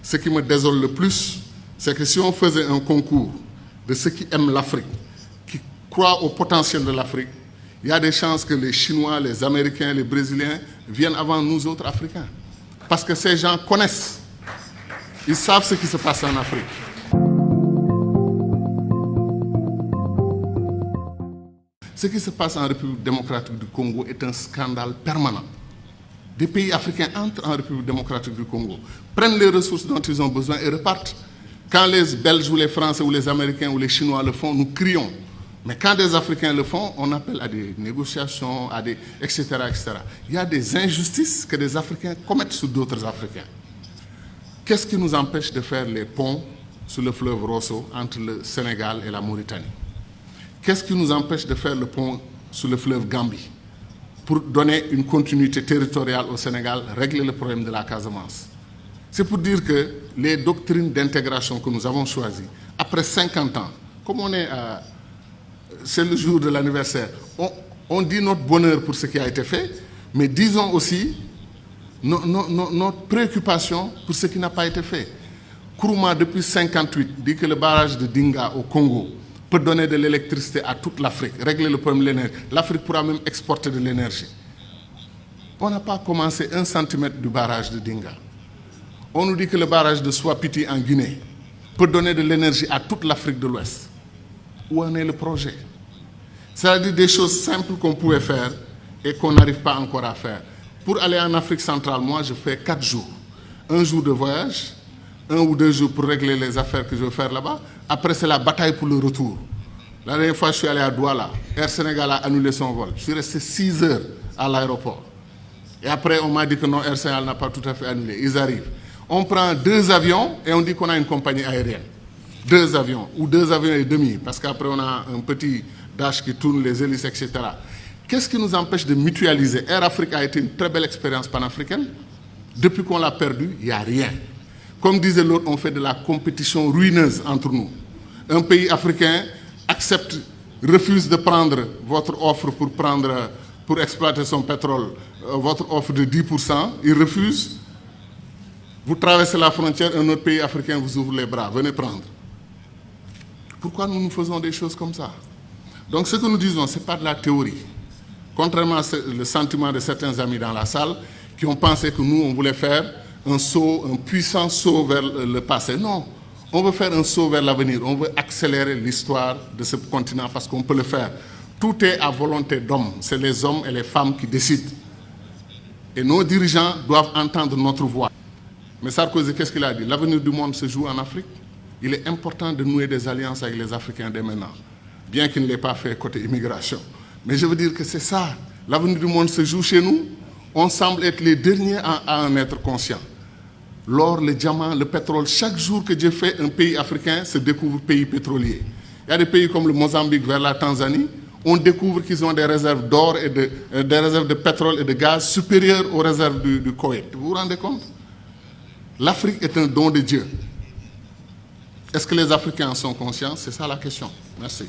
ce qui me désole le plus, c'est que si on faisait un concours de ceux qui aiment l'Afrique, qui croient au potentiel de l'Afrique, il y a des chances que les Chinois, les Américains, les Brésiliens viennent avant nous autres Africains. Parce que ces gens connaissent, ils savent ce qui se passe en Afrique. Ce qui se passe en République démocratique du Congo est un scandale permanent. Des pays africains entrent en République démocratique du Congo, prennent les ressources dont ils ont besoin et repartent. Quand les Belges ou les Français ou les Américains ou les Chinois le font, nous crions. Mais quand des Africains le font, on appelle à des négociations, etc., etc. Il y a des injustices que des Africains commettent sur d'autres Africains. Qu'est-ce qui nous empêche de faire les ponts sur le fleuve Rosso entre le Sénégal et la Mauritanie? Qu'est-ce qui nous empêche de faire le pont sur le fleuve Gambie pour donner une continuité territoriale au Sénégal, régler le problème de la Casamance? C'est pour dire que les doctrines d'intégration que nous avons choisies, après 50 ans, comme on est c'est le jour de l'anniversaire, on dit notre bonheur pour ce qui a été fait, mais disons aussi notre préoccupation pour ce qui n'a pas été fait. Kourouma, depuis 1958, dit que le barrage de Dinga au Congo peut donner de l'électricité à toute l'Afrique, régler le problème de l'énergie. L'Afrique pourra même exporter de l'énergie. On n'a pas commencé 1 centimètre du barrage de Dinga. On nous dit que le barrage de Swapiti en Guinée peut donner de l'énergie à toute l'Afrique de l'Ouest. Où en est le projet? C'est-à-dire des choses simples qu'on pouvait faire et qu'on n'arrive pas encore à faire. Pour aller en Afrique centrale, moi, je fais 4 jours. 1 jour de voyage, 1 ou 2 jours pour régler les affaires que je veux faire là-bas. Après, c'est la bataille pour le retour. La dernière fois, je suis allé à Douala. Air Sénégal a annulé son vol. Je suis resté 6 heures à l'aéroport. Et après, on m'a dit que non, Air Sénégal n'a pas tout à fait annulé. Ils arrivent. On prend 2 avions et on dit qu'on a une compagnie aérienne. 2 avions, ou 2 avions et demi, parce qu'après, on a un petit dash qui tourne, les hélices, etc. Qu'est-ce qui nous empêche de mutualiser? Air Afrique a été une très belle expérience panafricaine. Depuis qu'on l'a perdu, il n'y a rien. Comme disait l'autre, on fait de la compétition ruineuse entre nous. Un pays africain accepte, refuse de prendre votre offre pour exploiter son pétrole, votre offre de 10%, il refuse. Vous traversez la frontière, un autre pays africain vous ouvre les bras, venez prendre. Pourquoi nous faisons des choses comme ça? Donc ce que nous disons, ce n'est pas de la théorie. Contrairement au sentiment de certains amis dans la salle qui ont pensé que nous, on voulait faire un saut, un puissant saut vers le passé. Non, on veut faire un saut vers l'avenir. On veut accélérer l'histoire de ce continent parce qu'on peut le faire. Tout est à volonté d'hommes. C'est les hommes et les femmes qui décident. Et nos dirigeants doivent entendre notre voix. Mais Sarkozy, qu'est-ce qu'il a dit? L'avenir du monde se joue en Afrique. Il est important de nouer des alliances avec les Africains dès maintenant, bien qu'il ne l'ait pas fait côté immigration. Mais je veux dire que c'est ça. L'avenir du monde se joue chez nous. On semble être les derniers à en être conscients. L'or, le diamant, le pétrole, chaque jour que Dieu fait, un pays africain se découvre pays pétrolier. Il y a des pays comme le Mozambique vers la Tanzanie, on découvre qu'ils ont des réserves d'or et des réserves de pétrole et de gaz supérieures aux réserves du Koweït. Vous vous rendez compte? L'Afrique est un don de Dieu. Est-ce que les Africains en sont conscients? C'est ça la question. Merci.